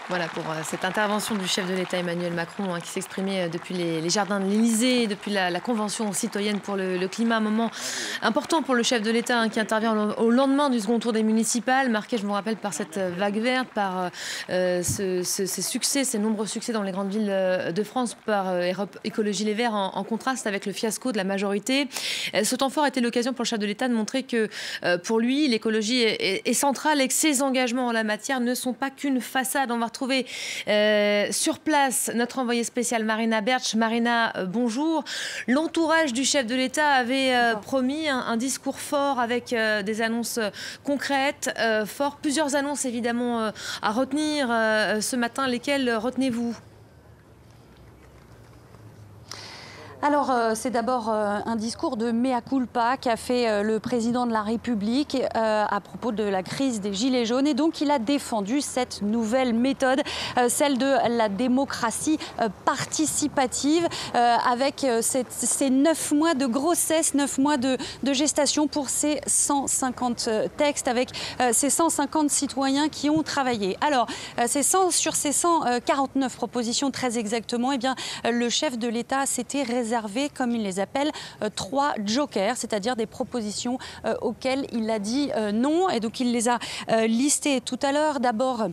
Voilà pour cette intervention du chef de l'État Emmanuel Macron qui s'exprimait depuis les jardins de l'Élysée, depuis la Convention citoyenne pour le climat. Un moment important pour le chef de l'État qui intervient au lendemain du second tour des municipales, marqué, je vous rappelle, par cette vague verte, par ces succès, ces nombreux succès dans les grandes villes de France, par Europe Écologie Les Verts, en contraste avec le fiasco de la majorité. Ce temps fort était l'occasion pour le chef de l'État de montrer que pour lui, l'écologie est centrale et que ses engagements en la matière ne sont pas qu'une façade. On va retrouver sur place notre envoyée spéciale Marina Bertsch. Marina, bonjour. L'entourage du chef de l'État avait promis un discours fort avec des annonces concrètes, plusieurs annonces évidemment à retenir ce matin. Lesquelles retenez-vous ? Alors, c'est d'abord un discours de mea culpa qu'a fait le président de la République à propos de la crise des Gilets jaunes. Et donc, il a défendu cette nouvelle méthode, celle de la démocratie participative, avec ces 9 mois de grossesse, 9 mois de gestation pour ces 150 textes, avec ces 150 citoyens qui ont travaillé. Alors, sur ces 149 propositions, très exactement, eh bien, le chef de l'État s'était réservé, comme il les appelle, 3 jokers, c'est-à-dire des propositions auxquelles il a dit non. Et donc il les a listées tout à l'heure. D'abord,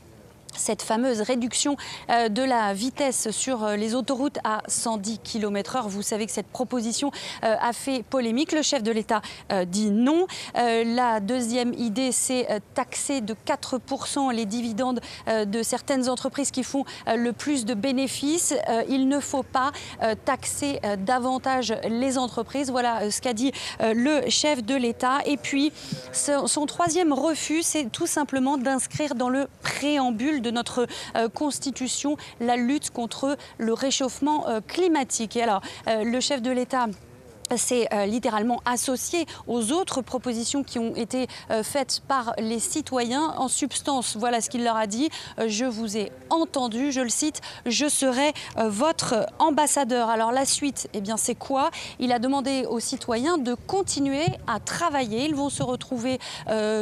cette fameuse réduction de la vitesse sur les autoroutes à 110 km/h. Vous savez que cette proposition a fait polémique. Le chef de l'État dit non. La deuxième idée, c'est taxer de 4% les dividendes de certaines entreprises qui font le plus de bénéfices. Il ne faut pas taxer davantage les entreprises. Voilà ce qu'a dit le chef de l'État. Et puis, son troisième refus, c'est tout simplement d'inscrire dans le préambule de notre Constitution la lutte contre le réchauffement climatique. Et alors, le chef de l'État s'est littéralement associé aux autres propositions qui ont été faites par les citoyens. En substance, voilà ce qu'il leur a dit. Je vous ai entendu, je le cite, je serai votre ambassadeur. Alors la suite, eh bien c'est quoi? Il a demandé aux citoyens de continuer à travailler. Ils vont se retrouver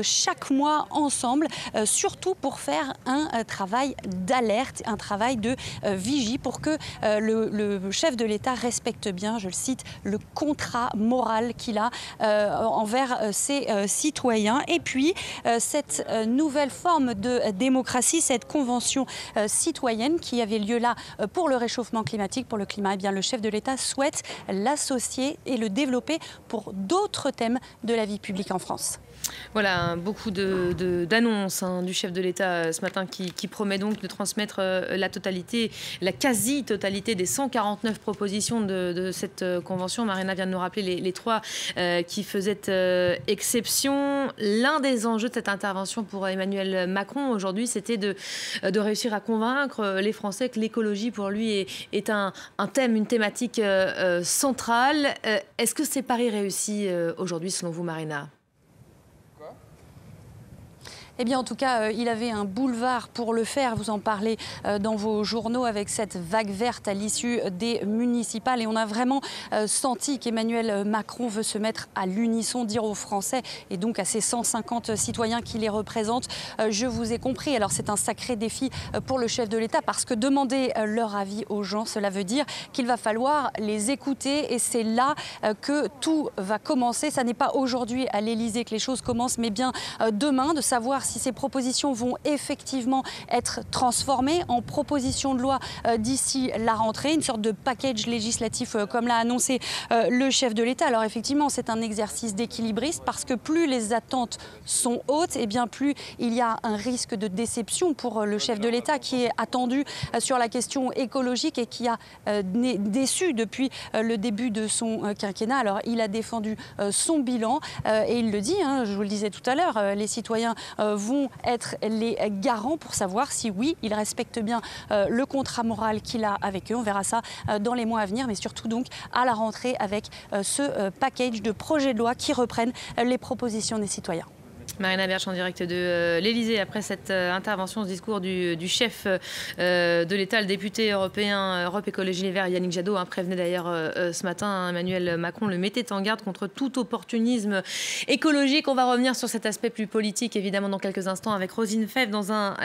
chaque mois ensemble, surtout pour faire un travail d'alerte, un travail de vigie pour que le chef de l'État respecte bien, je le cite, le contrat moral qu'il a envers ses citoyens. Et puis, cette nouvelle forme de démocratie, cette convention citoyenne qui avait lieu là pour le réchauffement climatique, pour le climat, eh bien, le chef de l'État souhaite l'associer et le développer pour d'autres thèmes de la vie publique en France. Voilà, beaucoup d'annonces du chef de l'État ce matin qui promet donc de transmettre la totalité, la quasi-totalité des 149 propositions de cette convention. Marina vient de nous rappeler les 3 qui faisaient exception. L'un des enjeux de cette intervention pour Emmanuel Macron aujourd'hui, c'était de réussir à convaincre les Français que l'écologie pour lui est un thème, une thématique centrale. Est-ce que c'est pari réussi aujourd'hui selon vous, Marina ? Eh bien, en tout cas, il avait un boulevard pour le faire. Vous en parlez dans vos journaux avec cette vague verte à l'issue des municipales. Et on a vraiment senti qu'Emmanuel Macron veut se mettre à l'unisson, dire aux Français et donc à ces 150 citoyens qui les représentent, je vous ai compris. Alors, c'est un sacré défi pour le chef de l'État parce que demander leur avis aux gens, cela veut dire qu'il va falloir les écouter. Et c'est là que tout va commencer. Ça n'est pas aujourd'hui à l'Élysée que les choses commencent, mais bien demain, de savoir si ces propositions vont effectivement être transformées en propositions de loi d'ici la rentrée, une sorte de package législatif comme l'a annoncé le chef de l'État. Alors effectivement, c'est un exercice d'équilibriste parce que plus les attentes sont hautes, et bien plus il y a un risque de déception pour le chef de l'État qui est attendu sur la question écologique et qui a déçu depuis le début de son quinquennat. Alors il a défendu son bilan et il le dit, je vous le disais tout à l'heure, les citoyens vont être les garants pour savoir si oui, il respecte bien le contrat moral qu'il a avec eux. On verra ça dans les mois à venir, mais surtout donc à la rentrée avec ce package de projets de loi qui reprennent les propositions des citoyens. Marina Bertsch en direct de l'Élysée après cette intervention, ce discours du chef de l'État, le député européen Europe Écologie Les Verts, Yannick Jadot, prévenait d'ailleurs ce matin Emmanuel Macron, le mettait en garde contre tout opportunisme écologique. On va revenir sur cet aspect plus politique évidemment dans quelques instants avec Roselyne Febvre dans un